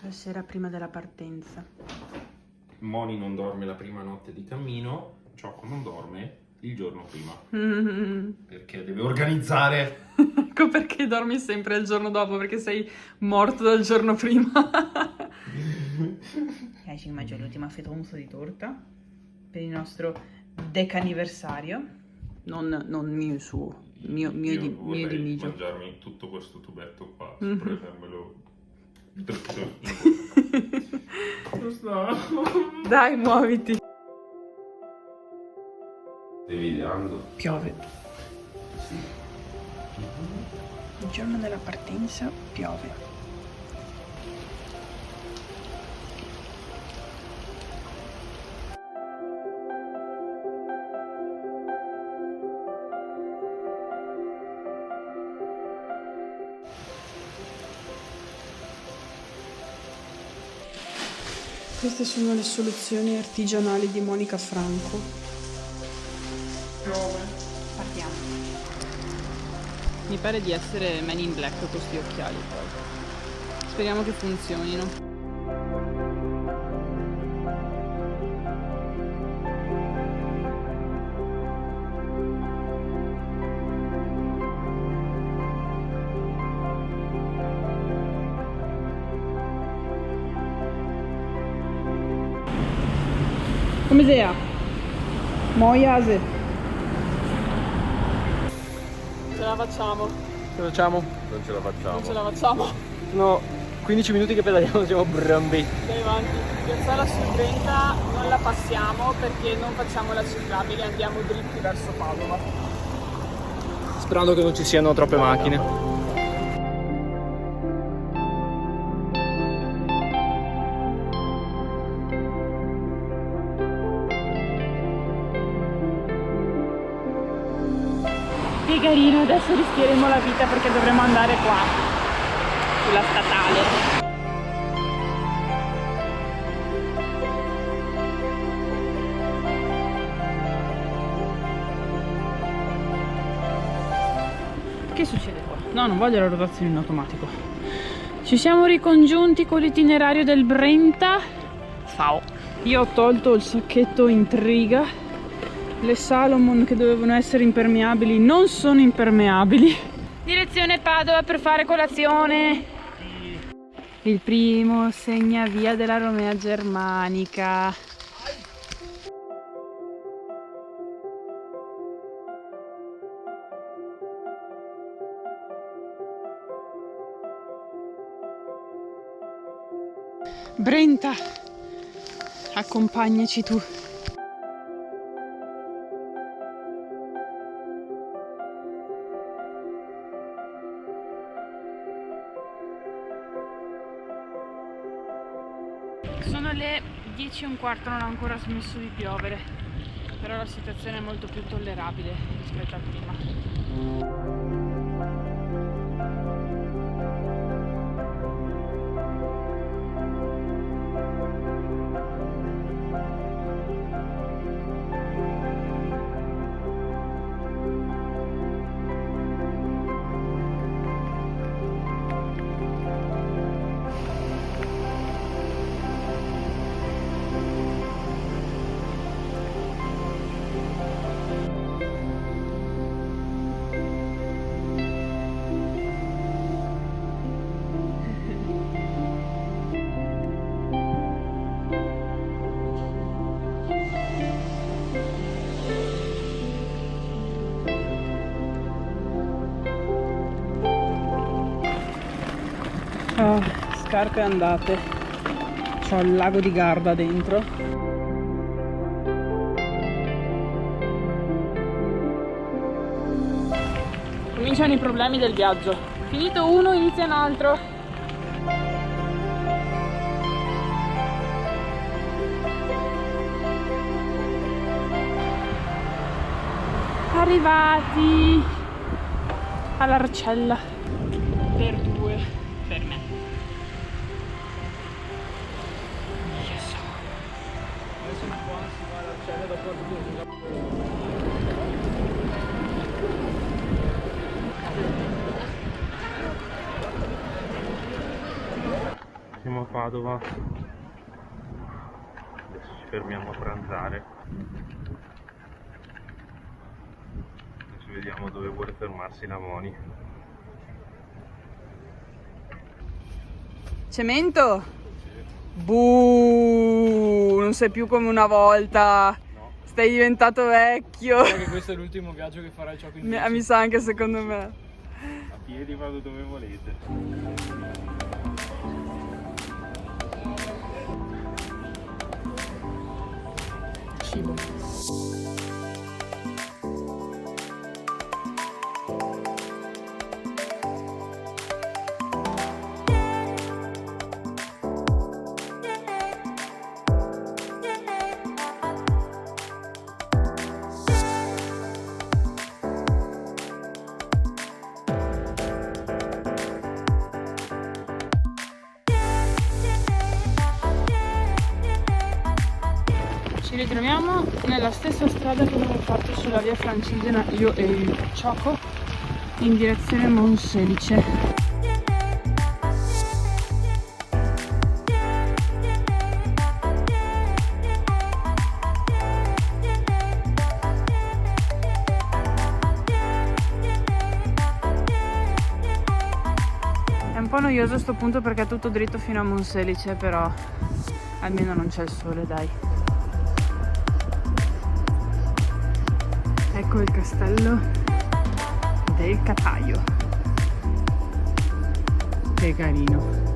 La sera prima della partenza. Moni non dorme la prima notte di cammino, Ciocco non dorme il giorno prima. Perché deve organizzare. Ecco perché dormi sempre il giorno dopo, perché sei morto dal giorno prima. Ci mangio l'ultima fettonza di torta per il nostro decaniversario. Non mio suo, mio di Migio. Mangiarmi tutto questo tubetto qua, prendermelo. Dai, muoviti. Stai videando? Piove. Il giorno della partenza piove. Queste sono le soluzioni artigianali di Monica Franco. Piove. Partiamo. Mi pare di essere Man in Black con questi occhiali poi. Speriamo che funzionino. Come sia? Moiase. Ce la facciamo. Ce la facciamo? Non ce la facciamo. Non ce la facciamo. No, 15 minuti che pedaliamo siamo brambi. Andiamo avanti. Piazzale sul 30 non la passiamo perché non facciamo la ciclabile, andiamo dritti verso Padova. Sperando che non ci siano troppe macchine. Che carino, adesso rischieremo la vita perché dovremo andare qua, sulla statale. Che succede qua? No, non voglio la rotazione in automatico. Ci siamo ricongiunti con l'itinerario del Brenta. Ciao. Io ho tolto il sacchetto intriga. Le Salomon che dovevano essere impermeabili non sono impermeabili. Direzione Padova per fare colazione. Il primo segnavia della Romea Germanica. Brenta, accompagnaci tu. Sono le 10:15, non ha ancora smesso di piovere, però la situazione è molto più tollerabile rispetto a prima. Oh, scarpe andate. C'ho il lago di Garda dentro. Cominciano i problemi del viaggio. Finito uno, inizia un altro. Arrivati all'Arcella. Per due, per me. Yes. siamo a Padova. Adesso ci fermiamo a pranzare. Adesso vediamo dove vuole fermarsi la Moni. Cemento? Buh, non sei più come una volta. No. Stai diventato vecchio. Che questo è l'ultimo viaggio che farà il Ciocco in bici. Mi sa anche secondo me. A piedi vado dove volete. Cibo. Ci ritroviamo nella stessa strada che abbiamo fatto sulla via Francigena io e il Ciocco in direzione Monselice. È un po' noioso a sto punto perché è tutto dritto fino a Monselice, però almeno non c'è il sole, dai. Ecco il castello del Cataio. Che carino.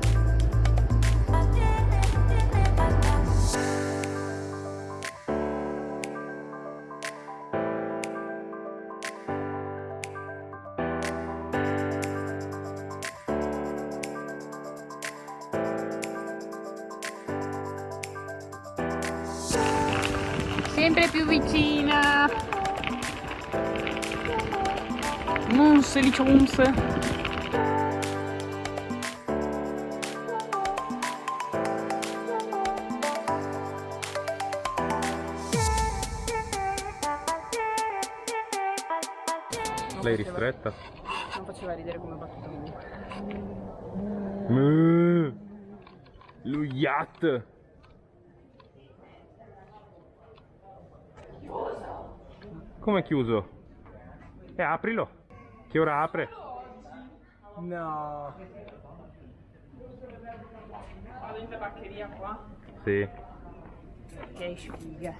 Sempre più vicina. Monselice. Lei ristretta? Non faceva ridere come battuta comunque. Lo yacht! Come è chiuso? Aprilo! Che ora apre? No. Vado in tabaccheria qua. Sì. Che sfiga.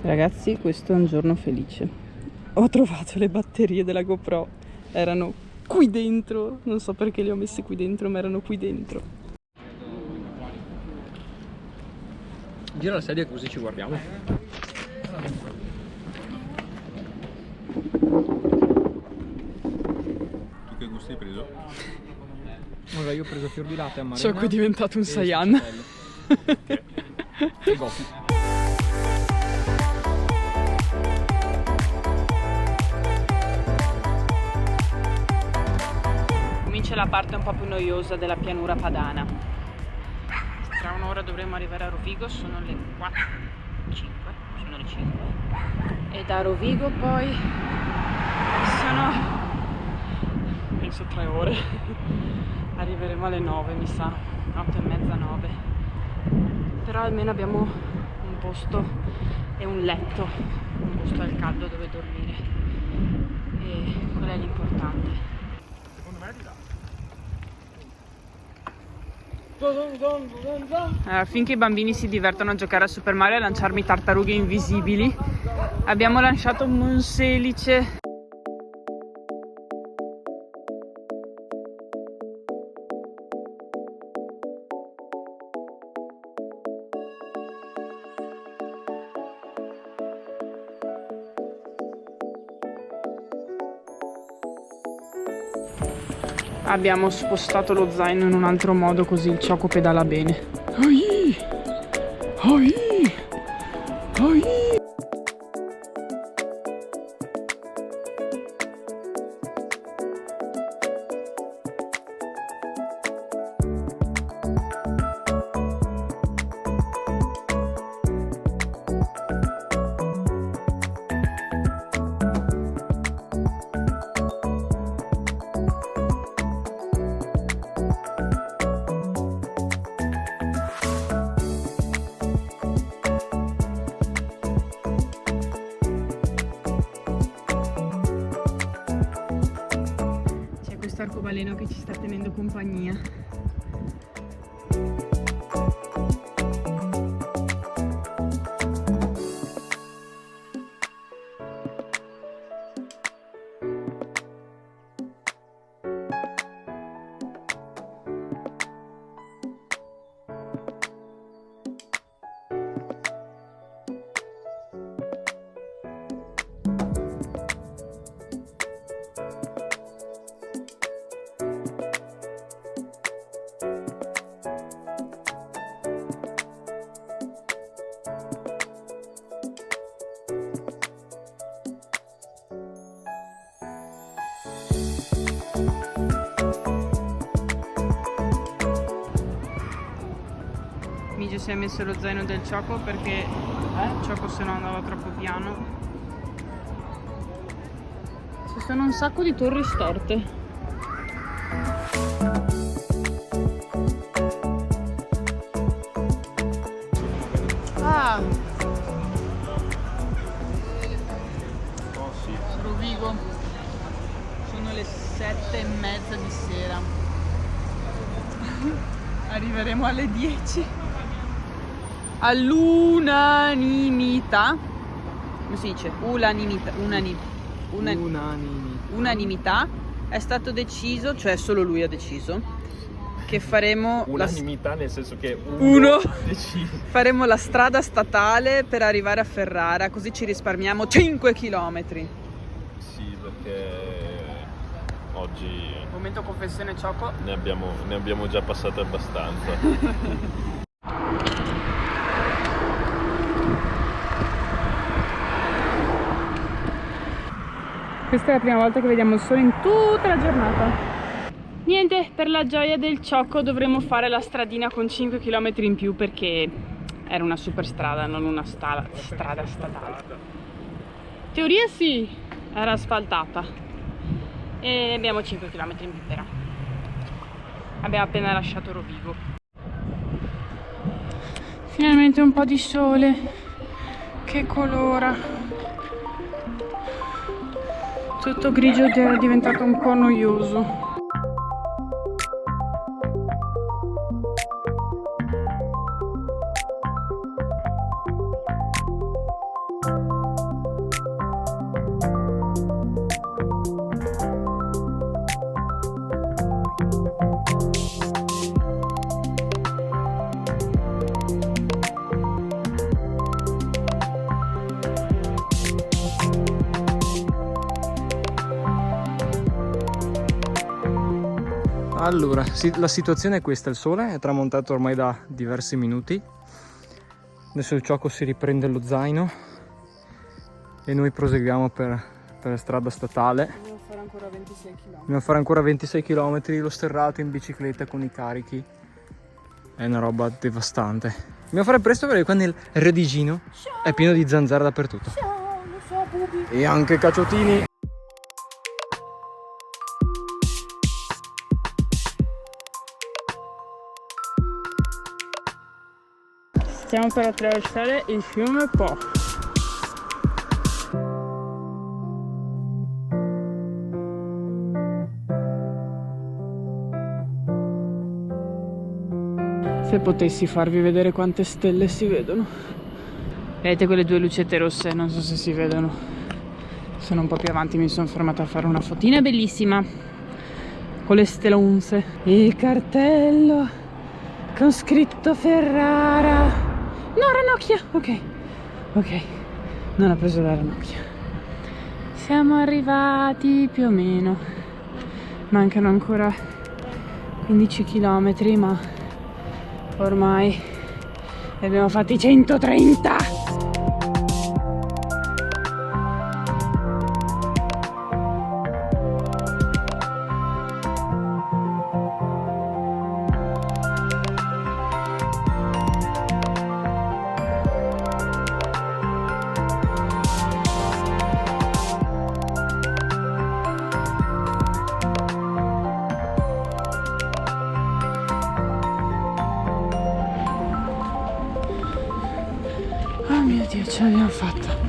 Ragazzi, questo è un giorno felice. Ho trovato le batterie della GoPro. Erano qui dentro. Non so perché le ho messe qui dentro, ma erano qui dentro. Gira la sedia così ci guardiamo. Tu che gusti hai preso? Allora io ho preso fior di latte a Marina. Ciò qui è diventato un Saiyan. E Goku. Comincia la parte un po' più noiosa della pianura padana. Tra un'ora dovremo arrivare a Rovigo, sono le 4:05, sono le 5. E da Rovigo poi sono, penso 3 ore. Arriveremo alle 9, mi sa, 8:30, 9. Però almeno abbiamo un posto e un letto, un posto al caldo dove dormire. E quello è l'importante. Secondo me è di là. Finché i bambini si divertono a giocare a Super Mario e a lanciarmi tartarughe invisibili, abbiamo lanciato Monselice. Abbiamo spostato lo zaino in un altro modo così il Ciocco pedala bene. Oi! Oi! Oi! questo arcobaleno che ci sta tenendo compagnia. Migio si è messo lo zaino del Choco perché Choco se no andava troppo piano. Ci sono un sacco di torri storte. Ah! Oh sì. Rovigo. Sono le 7:30 di sera. Arriveremo alle 10. All'unanimità, come si dice? Unanimità è stato deciso, cioè solo lui ha deciso, che faremo Unanimità nel senso che uno decide. faremo la strada statale per arrivare a Ferrara, così ci risparmiamo 5 km. Sì, perché oggi Momento confessione Choco. ne abbiamo già passate abbastanza. Questa è la prima volta che vediamo il sole in tutta la giornata. Niente, per la gioia del Choco dovremo fare la stradina con 5 km in più perché era una super strada, non una strada statale. Teoria sì, era asfaltata. E abbiamo 5 km in più però. Abbiamo appena lasciato Rovigo. Finalmente un po' di sole. Che colora. Tutto grigio è diventato un po' noioso. Allora, la situazione è questa, il sole è tramontato ormai da diversi minuti. Adesso il Choco si riprende lo zaino e noi proseguiamo per la strada statale. Dobbiamo fare ancora 26 km. Dobbiamo fare ancora 26 km, lo sterrato in bicicletta con i carichi. È una roba devastante. Dobbiamo fare presto perché qua nel Redigino è pieno di zanzare dappertutto. E anche cacciotini. Stiamo per attraversare il fiume Po. Se potessi farvi vedere quante stelle si vedono. Vedete quelle due lucette rosse? Non so se si vedono. Sono un po' più avanti, mi sono fermata a fare una fotina bellissima con le stellonze. Il cartello con scritto Ferrara. No, ranocchia! Ok, non ho preso la ranocchia. Siamo arrivati più o meno. Mancano ancora 15 km, ma ormai ne abbiamo fatti 130! Oh mio Dio, ce l'abbiamo fatta.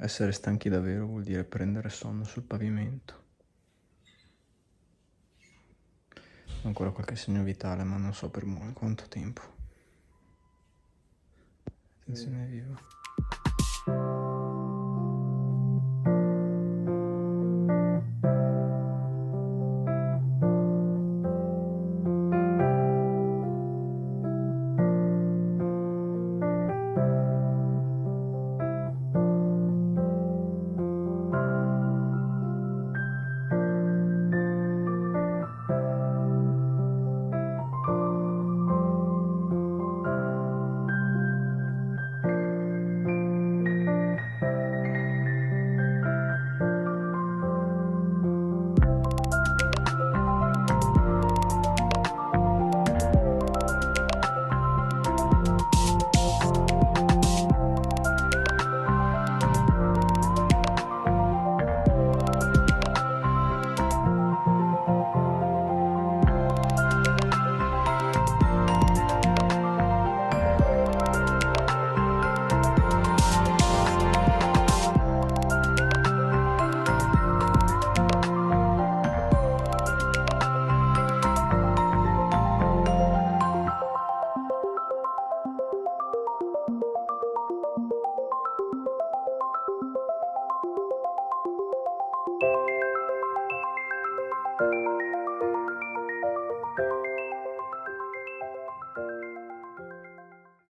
Essere stanchi davvero vuol dire prendere sonno sul pavimento. Ho ancora qualche segno vitale, ma non so per quanto tempo. Attenzione viva.